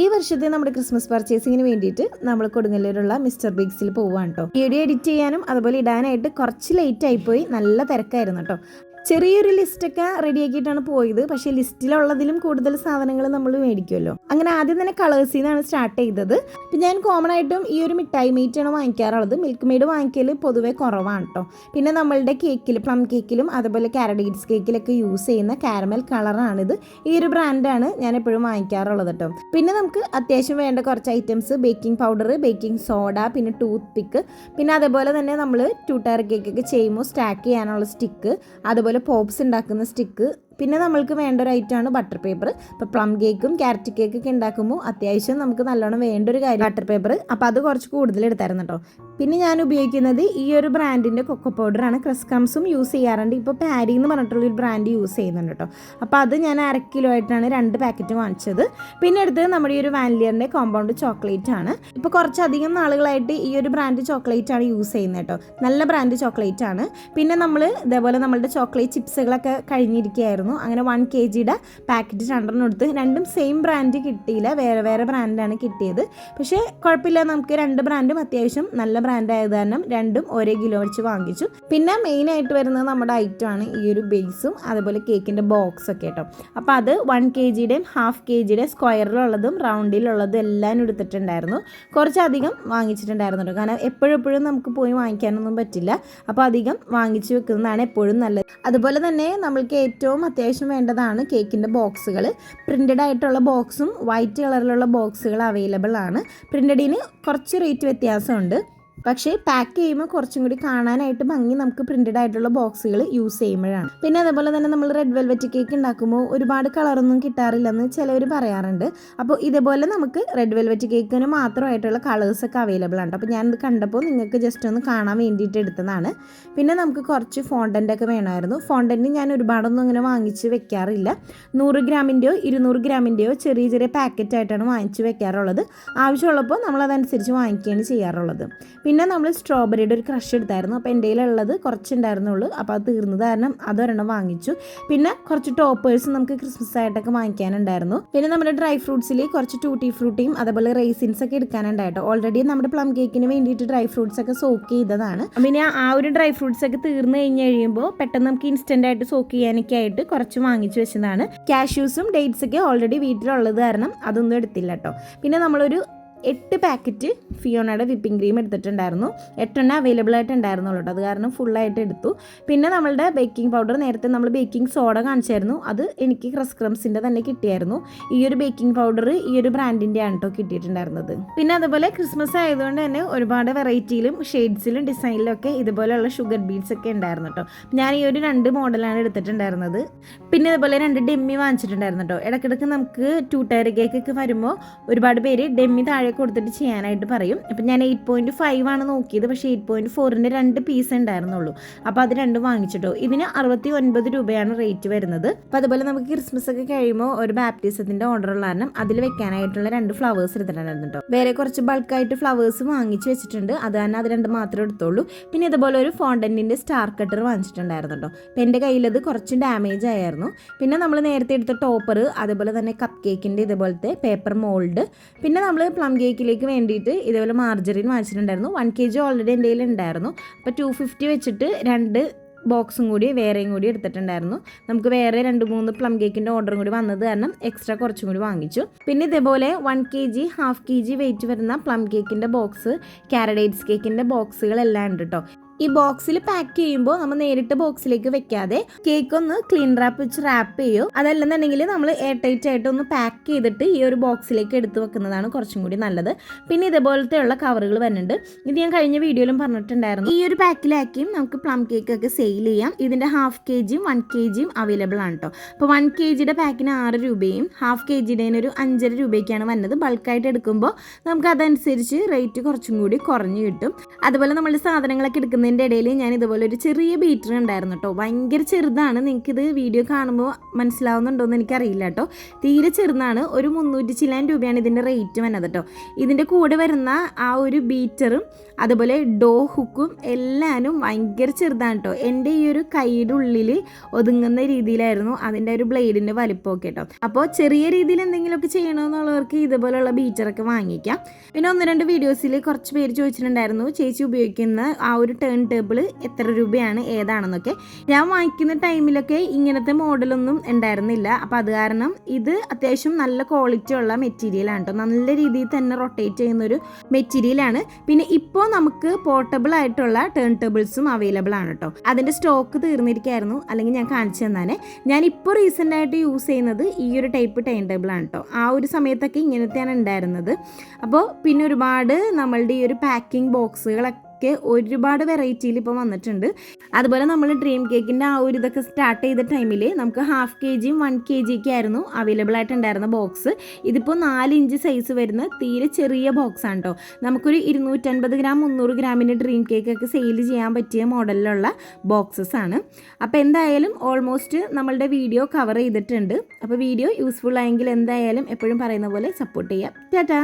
ഈ വർഷത്തെ നമ്മുടെ ക്രിസ്മസ് പർച്ചേസിങ്ങിന് വേണ്ടിയിട്ട് നമ്മൾ കൊടുങ്ങല്ലൂരുള്ള മിസ്റ്റർ ബിഗ്സിൽ പോവാണ് കേട്ടോ. വീഡിയോ എഡിറ്റ് ചെയ്യാനും അതുപോലെ ഇടാനായിട്ട് കുറച്ച് ലേറ്റ് ആയിപ്പോയി, നല്ല തിരക്കായിരുന്നു കേട്ടോ. ചെറിയൊരു ലിസ്റ്റൊക്കെ റെഡിയാക്കിയിട്ടാണ് പോയത്. പക്ഷേ ലിസ്റ്റിലുള്ളതിലും കൂടുതൽ സാധനങ്ങൾ നമ്മൾ മേടിക്കുമല്ലോ. അങ്ങനെ ആദ്യം തന്നെ കളേഴ്സിൽ നിന്നാണ് സ്റ്റാർട്ട് ചെയ്തത്. ഇപ്പം ഞാൻ കോമൺ ആയിട്ടും ഈ ഒരു മിഠായി മീറ്റാണ് വാങ്ങിക്കാറുള്ളത്. മിൽക്ക് മെയ്ഡ് വാങ്ങിക്കൽ പൊതുവേ കുറവാണ് കേട്ടോ. പിന്നെ നമ്മളുടെ കേക്കിൽ, പ്ലം കേക്കിലും അതുപോലെ കാരഡീറ്റ്സ് കേക്കിലൊക്കെ യൂസ് ചെയ്യുന്ന കാരമൽ കളറാണിത്. ഈ ഒരു ബ്രാൻഡാണ് ഞാൻ എപ്പോഴും വാങ്ങിക്കാറുള്ളത് കേട്ടോ. പിന്നെ നമുക്ക് അത്യാവശ്യം വേണ്ട കുറച്ച് items, baking powder, baking soda, പിന്നെ ടൂത്ത് പിക്ക്, പിന്നെ അതേപോലെ തന്നെ നമ്മൾ 2 ടയർ കേക്കൊക്കെ ചെയ്യുമ്പോൾ സ്റ്റാക്ക് ചെയ്യാനുള്ള സ്റ്റിക്ക്, അതുപോലെ പോപ്സ് ഉണ്ടാക്കുന്ന സ്റ്റിക്ക്, പിന്നെ നമ്മൾക്ക് വേണ്ട ഒരു ഐറ്റമാണ് ബട്ടർ പേപ്പർ. ഇപ്പോൾ പ്ലം കേക്കും ക്യാരറ്റ് കേക്കൊക്കെ ഉണ്ടാക്കുമ്പോൾ അത്യാവശ്യം നമുക്ക് നല്ലോണം വേണ്ട ഒരു കാര്യം ബട്ടർ പേപ്പർ. അപ്പോൾ അത് കുറച്ച് കൂടുതൽ എടുത്തായിരുന്നു കേട്ടോ. പിന്നെ ഞാൻ ഉപയോഗിക്കുന്നത് ഈ ഒരു ബ്രാൻഡിൻ്റെ കൊക്കോ പൗഡറാണ്. ക്രസ്കംസും യൂസ് ചെയ്യാറുണ്ട്. ഇപ്പോൾ പാരി എന്ന് പറഞ്ഞിട്ടുള്ളൊരു ബ്രാൻഡ് യൂസ് ചെയ്യുന്നുണ്ട് കേട്ടോ. അപ്പോൾ അത് ഞാൻ 1/2 കിലോ ആയിട്ടാണ് 2 പാക്കറ്റ് വാങ്ങിച്ചത്. പിന്നെ എടുത്തത് നമ്മുടെ ഈ ഒരു വാനിലിയറിൻ്റെ കോമ്പൗണ്ട് ചോക്ലേറ്റ് ആണ്. ഇപ്പോൾ കുറച്ചധികം നാളുകളായിട്ട് ഈ ഒരു ബ്രാൻഡ് ചോക്ലേറ്റ് ആണ് യൂസ് ചെയ്യുന്നത് കേട്ടോ. നല്ല ബ്രാൻഡ് ചോക്ലേറ്റ് ആണ്. പിന്നെ നമ്മൾ ഇതേപോലെ നമ്മളുടെ ചോക്ലേറ്റ് ചിപ്സുകളൊക്കെ കഴിഞ്ഞിരിക്കുകയായിരുന്നു. അങ്ങനെ 1 kgയുടെ പാക്കറ്റ് 2 എടുത്ത്. രണ്ടും സെയിം ബ്രാൻഡ് കിട്ടിയില്ല, വേറെ വേറെ ബ്രാൻഡാണ് കിട്ടിയത്. പക്ഷേ കുഴപ്പമില്ല, നമുക്ക് 2 ബ്രാൻഡും അത്യാവശ്യം നല്ല ബ്രാൻഡ് ആയത് കാരണം രണ്ടും 1 കിലോ വെച്ച് വാങ്ങിച്ചു. പിന്നെ മെയിനായിട്ട് വരുന്നത് നമ്മുടെ ഐറ്റമാണ് ഈ ഒരു ബേസും അതുപോലെ കേക്കിൻ്റെ ബോക്സൊക്കെ കേട്ടോ. അപ്പോൾ അത് 1 kgയുടെയും 1/2 kgയുടെ സ്ക്വയറിലുള്ളതും റൗണ്ടിലുള്ളതും എല്ലാം എടുത്തിട്ടുണ്ടായിരുന്നു. കുറച്ചധികം വാങ്ങിച്ചിട്ടുണ്ടായിരുന്നു കേട്ടോ. കാരണം എപ്പോഴും നമുക്ക് പോയി വാങ്ങിക്കാനൊന്നും പറ്റില്ല. അപ്പോൾ അധികം വാങ്ങിച്ചു വെക്കുന്നതാണ് എപ്പോഴും നല്ലത്. അതുപോലെ തന്നെ നമ്മൾക്ക് ഏറ്റവും അത്യാവശ്യം വേണ്ടതാണ് കേക്കിൻ്റെ ബോക്സുകൾ. പ്രിൻ്റഡ് ആയിട്ടുള്ള ബോക്സും വൈറ്റ് കളറിലുള്ള ബോക്സുകൾ അവൈലബിൾ ആണ്. പ്രിൻ്റഡിന് കുറച്ച് റേറ്റ് വ്യത്യാസമുണ്ട്. പക്ഷേ പാക്ക് ചെയ്യുമ്പോൾ കുറച്ചും കൂടി കാണാനായിട്ട് ഭംഗി നമുക്ക് പ്രിൻ്റഡ് ആയിട്ടുള്ള ബോക്സുകൾ യൂസ് ചെയ്യുമ്പോഴാണ്. പിന്നെ അതേപോലെ തന്നെ നമ്മൾ റെഡ് വെൽവെറ്റ് കേക്ക് ഉണ്ടാക്കുമ്പോൾ ഒരുപാട് കളറൊന്നും കിട്ടാറില്ലെന്ന് ചിലവർ പറയാറുണ്ട്. അപ്പോൾ ഇതേപോലെ നമുക്ക് റെഡ് വെൽവെറ്റ് കേക്കിന് മാത്രമായിട്ടുള്ള കളേഴ്സൊക്കെ അവൈലബിൾ ആണ്. അപ്പോൾ ഞാനിത് കണ്ടപ്പോൾ നിങ്ങൾക്ക് ജസ്റ്റ് ഒന്ന് കാണാൻ വേണ്ടിയിട്ട് എടുത്തതാണ്. പിന്നെ നമുക്ക് കുറച്ച് ഫോണ്ടൻ്റൊക്കെ വേണമായിരുന്നു. ഫോണ്ടൻ്റ് ഞാൻ ഒരുപാടൊന്നും അങ്ങനെ വാങ്ങിച്ച് വെക്കാറില്ല. 100 ഗ്രാമിൻ്റെയോ 200 ഗ്രാമിൻ്റെയോ ചെറിയ ചെറിയ പാക്കറ്റായിട്ടാണ് വാങ്ങിച്ച് വെക്കാറുള്ളത്. ആവശ്യമുള്ളപ്പോൾ നമ്മളതനുസരിച്ച് വാങ്ങിക്കുകയാണ് ചെയ്യാറുള്ളത്. പിന്നെ നമ്മൾ സ്ട്രോബെറിയുടെ ഒരു ക്രഷ് എടുത്തായിരുന്നു. അപ്പോൾ എൻ്റെ കയ്യിലുള്ളത് കുറച്ചുണ്ടായിരുന്നുള്ളൂ. അപ്പോൾ അത് തീർന്നത് കാരണം അതൊരെണ്ണം വാങ്ങിച്ചു. പിന്നെ കുറച്ച് ടോപ്പേഴ്സ് നമുക്ക് ക്രിസ്മസ് ആയിട്ടൊക്കെ വാങ്ങിക്കാനുണ്ടായിരുന്നു. പിന്നെ നമ്മുടെ ഡ്രൈ ഫ്രൂട്ട്സിൽ കുറച്ച് ടൂട്ടി ഫ്രൂട്ടിയും അതുപോലെ റൈസിൻസ് ഒക്കെ എടുക്കാനുണ്ടായിട്ടോ. ഓൾറെഡി നമ്മുടെ പ്ലം കേക്കിന് വേണ്ടിയിട്ട് ഡ്രൈ ഫ്രൂട്ട്സ് ഒക്കെ സോക്ക് ചെയ്തതാണ്. പിന്നെ ആ ഒരു ഡ്രൈ ഫ്രൂട്ട്സ് ഒക്കെ തീർന്നു കഴിയുമ്പോൾ പെട്ടെന്ന് നമുക്ക് ഇൻസ്റ്റൻ്റ് ആയിട്ട് സോക്ക് ചെയ്യാനൊക്കെ ആയിട്ട് കുറച്ച് വാങ്ങിച്ചു വെച്ചതാണ്. കാഷ്യൂസും ഡേറ്റ്സ് ഒക്കെ ഓൾറെഡി വീട്ടിലുള്ളത് കാരണം അതൊന്നും എടുത്തില്ല കേട്ടോ. പിന്നെ നമ്മളൊരു 8 പാക്കറ്റ് ഫിയോണയുടെ വിപ്പിംഗ് ക്രീം എടുത്തിട്ടുണ്ടായിരുന്നു. 8 അവൈലബിൾ ആയിട്ടുണ്ടായിരുന്നുള്ളൂ കേട്ടോ. അത് കാരണം ഫുള്ളായിട്ട് എടുത്തു. പിന്നെ നമ്മളുടെ ബേക്കിംഗ് പൗഡർ, നേരത്തെ നമ്മൾ ബേക്കിംഗ് സോഡ കാണിച്ചായിരുന്നു. അത് എനിക്ക് ക്രസ്ക്രംസിൻ്റെ തന്നെ കിട്ടിയായിരുന്നു. ഈ ഒരു ബേക്കിംഗ് പൗഡർ ഈ ഒരു ബ്രാൻഡിൻ്റെ ആണ് കേട്ടോ കിട്ടിയിട്ടുണ്ടായിരുന്നത്. പിന്നെ അതുപോലെ ക്രിസ്മസ് ആയതുകൊണ്ട് തന്നെ ഒരുപാട് വെറൈറ്റിയിലും ഷെയ്ഡ്സിലും ഡിസൈനിലും ഒക്കെ ഇതുപോലെയുള്ള ഷുഗർ ബീഡ്സ് ഒക്കെ ഉണ്ടായിരുന്നു കേട്ടോ. ഞാൻ ഈ ഒരു 2 മോഡലാണ് എടുത്തിട്ടുണ്ടായിരുന്നത്. പിന്നെ അതുപോലെ 2 ഡെമ്മി വാങ്ങിച്ചിട്ടുണ്ടായിരുന്നു കേട്ടോ. ഇടയ്ക്കിടയ്ക്ക് നമുക്ക് 2 ടയർ കേക്കൊക്കെ വരുമ്പോൾ ഒരുപാട് പേര് ഡെമ്മി താഴെ കൊടുത്തിട്ട് ചെയ്യാനായിട്ട് പറയും. അപ്പം ഞാൻ 8.5 ആണ് നോക്കിയത്. പക്ഷേ 8.4ൻ്റെ 2 പീസ് ഉണ്ടായിരുന്നുള്ളൂ. അപ്പോൾ അത് 2 വാങ്ങിച്ചിട്ടോ. ഇതിന് 69 രൂപയാണ് റേറ്റ് വരുന്നത്. അപ്പോൾ അതുപോലെ നമുക്ക് ക്രിസ്മസ് ഒക്കെ കഴിയുമ്പോൾ ഒരു ബാപ്റ്റിസത്തിൻ്റെ ഓർഡർ ഉള്ള കാരണം അതിൽ വെക്കാനായിട്ടുള്ള 2 ഫ്ലവേഴ്സ് എടുത്തിട്ടുണ്ടായിരുന്നു കേട്ടോ. വേറെ കുറച്ച് ബൾക്കായിട്ട് ഫ്ലവേഴ്സ് വാങ്ങിച്ച് വെച്ചിട്ടുണ്ട്. അത് തന്നെ അത് 2 മാത്രമേ എടുത്തുള്ളൂ. പിന്നെ ഇതുപോലെ ഒരു ഫോണ്ടൻറ്റിൻ്റെ സ്റ്റാർ കട്ടർ വാങ്ങിച്ചിട്ടുണ്ടായിരുന്നു കേട്ടോ. അപ്പോൾ എൻ്റെ കയ്യിലത് കുറച്ച് ഡാമേജ് ആയിരുന്നു. പിന്നെ നമ്മൾ നേരത്തെ എടുത്ത ടോപ്പർ, അതുപോലെ തന്നെ കപ്പ് കേക്കിൻ്റെ ഇതുപോലത്തെ പേപ്പർ മോൾഡ്, പിന്നെ നമ്മൾ പ്ലം കേക്കിലേക്ക് വേണ്ടിയിട്ട് ഇതേപോലെ മാർജറിൻ വാങ്ങിച്ചിട്ടുണ്ടായിരുന്നു. 1 kg ഓൾറെഡി എൻ്റെ കയ്യിൽ ഉണ്ടായിരുന്നു. അപ്പോൾ 250 വെച്ചിട്ട് 2 ബോക്സും കൂടി വേറെയും കൂടി എടുത്തിട്ടുണ്ടായിരുന്നു. നമുക്ക് വേറെ 2-3 പ്ലം കേക്കിൻ്റെ ഓർഡറും കൂടി വന്നത് കാരണം എക്സ്ട്രാ കുറച്ചും കൂടി വാങ്ങിച്ചു. പിന്നെ ഇതേപോലെ 1 kg 1/2 kg വെയിറ്റ് വരുന്ന പ്ലം കേക്കിൻ്റെ ബോക്സ്, കാരഡേറ്റ്സ് കേക്കിൻ്റെ ബോക്സുകളെല്ലാം ഉണ്ട് കേട്ടോ. ഈ ബോക്സിൽ പാക്ക് ചെയ്യുമ്പോൾ നമ്മൾ നേരിട്ട് ബോക്സിലേക്ക് വെക്കാതെ കേക്ക് ഒന്ന് ക്ലീൻ റാപ്പ് വെച്ച് റാപ്പ് ചെയ്യോ, അതല്ലെന്നുണ്ടെങ്കിൽ നമ്മൾ എയർ ടൈറ്റ് ആയിട്ട് ഒന്ന് പാക്ക് ചെയ്തിട്ട് ഈ ഒരു ബോക്സിലേക്ക് എടുത്ത് വെക്കുന്നതാണ് കുറച്ചും കൂടി നല്ലത്. പിന്നെ ഇതേപോലത്തെയുള്ള കവറുകൾ വരുന്നുണ്ട്. ഇത് ഞാൻ കഴിഞ്ഞ വീഡിയോയിലും പറഞ്ഞിട്ടുണ്ടായിരുന്നു. ഈ ഒരു പാക്കിലാക്കിയും നമുക്ക് പ്ലം കേക്കൊക്കെ സെയിൽ ചെയ്യാം. ഇതിൻ്റെ 1/2 kgയും 1 kgയും അവൈലബിൾ ആണ് കേട്ടോ. അപ്പോൾ 1 kgയുടെ പാക്കിന് 6 രൂപയും 1/2 kgയുടെ ഒരു 5.5 രൂപയ്ക്കാണ് വന്നത്. ബൾക്കായിട്ട് എടുക്കുമ്പോൾ നമുക്ക് അതനുസരിച്ച് റേറ്റ് കുറച്ചും കൂടി കുറഞ്ഞു കിട്ടും. അതുപോലെ നമ്മൾ സാധനങ്ങളൊക്കെ എടുക്കുന്ന പോകുന്നതിൻ്റെ ഇടയിൽ ഞാൻ ഇതുപോലെ ഒരു ചെറിയ ബീറ്റർ ഉണ്ടായിരുന്നു കേട്ടോ. ഭയങ്കര ചെറുതാണ്, നിങ്ങൾക്കിത് വീഡിയോ കാണുമ്പോൾ മനസ്സിലാവുന്നുണ്ടോ എന്ന് എനിക്കറിയില്ല കേട്ടോ. തീരെ ചെറുതാണ്. ഒരു 300 ചില്ലാൻ രൂപയാണ് ഇതിൻ്റെ റേറ്റ് വന്നത് കേട്ടോ. ഇതിൻ്റെ കൂടെ വരുന്ന ആ ഒരു ബീറ്ററും അതുപോലെ ഡോ ഹുക്കും എല്ലാനും ഭയങ്കര ചെറുതാണ് കേട്ടോ. എൻ്റെ ഈ ഒരു കൈയുടെ ഉള്ളിൽ ഒതുങ്ങുന്ന രീതിയിലായിരുന്നു അതിൻ്റെ ഒരു ബ്ലേഡിൻ്റെ വലിപ്പമൊക്കെ കേട്ടോ. അപ്പോൾ ചെറിയ രീതിയിൽ എന്തെങ്കിലുമൊക്കെ ചെയ്യണമെന്നുള്ളവർക്ക് ഇതുപോലുള്ള ബീറ്ററൊക്കെ വാങ്ങിക്കാം. പിന്നെ 1-2 വീഡിയോസിൽ കുറച്ച് പേര് ചോദിച്ചിട്ടുണ്ടായിരുന്നു ചേച്ചി ഉപയോഗിക്കുന്ന ആ ഒരു ടേൺ ടേബിൾ എത്ര രൂപയാണ് ഏതാണെന്നൊക്കെ. ഞാൻ വാങ്ങിക്കുന്ന ടൈമിലൊക്കെ ഇങ്ങനത്തെ മോഡലൊന്നും ഉണ്ടായിരുന്നില്ല. അപ്പോൾ അത് കാരണം ഇത് അത്യാവശ്യം നല്ല ക്വാളിറ്റി ഉള്ള മെറ്റീരിയലാണ് കേട്ടോ. നല്ല രീതിയിൽ തന്നെ റൊട്ടേറ്റ് ചെയ്യുന്നൊരു മെറ്റീരിയലാണ്. പിന്നെ ഇപ്പോൾ നമുക്ക് പോർട്ടബിൾ ആയിട്ടുള്ള ടേൺ ടേബിൾസും അവൈലബിൾ ആണ് കേട്ടോ. അതിൻ്റെ സ്റ്റോക്ക് തീർന്നിരിക്കുകയായിരുന്നു, അല്ലെങ്കിൽ ഞാൻ കാണിച്ചു തന്നാനെ. ഞാനിപ്പോൾ റീസെൻ്റ് ആയിട്ട് യൂസ് ചെയ്യുന്നത് ഈ ഒരു ടൈപ്പ് ടേൺ ടേബിൾ ആണ് കേട്ടോ. ആ ഒരു സമയത്തൊക്കെ ഇങ്ങനത്തെയാണ് ഉണ്ടായിരുന്നത്. അപ്പോൾ പിന്നെ ഒരുപാട് നമ്മളുടെ ഈ ഒരു പാക്കിംഗ് ബോക്സുകളൊക്കെ ഒരുപാട് വെറൈറ്റിയിൽ ഇപ്പോൾ വന്നിട്ടുണ്ട്. അതുപോലെ നമ്മൾ ഡ്രീം കേക്കിൻ്റെ ആ ഒരു ഇതൊക്കെ സ്റ്റാർട്ട് ചെയ്ത ടൈമിൽ നമുക്ക് 1/2 kg 1 kg ആയിരുന്നു അവൈലബിൾ ആയിട്ടുണ്ടായിരുന്ന ബോക്സ്. ഇതിപ്പോൾ 4 ഇഞ്ച് സൈസ് വരുന്ന തീരെ ചെറിയ ബോക്സ് ആണ് കേട്ടോ. നമുക്കൊരു 250 ഗ്രാം 300 ഗ്രാമിൻ്റെ ഡ്രീം കേക്കൊക്കെ സെയിൽ ചെയ്യാൻ പറ്റിയ മോഡലിലുള്ള ബോക്സസ് ആണ്. അപ്പോൾ എന്തായാലും ഓൾമോസ്റ്റ് നമ്മളുടെ വീഡിയോ കവർ ചെയ്തിട്ടുണ്ട്. അപ്പോൾ വീഡിയോ യൂസ്ഫുൾ ആയെങ്കിൽ എന്തായാലും എപ്പോഴും പറയുന്ന പോലെ സപ്പോർട്ട് ചെയ്യാം. ടാറ്റാ.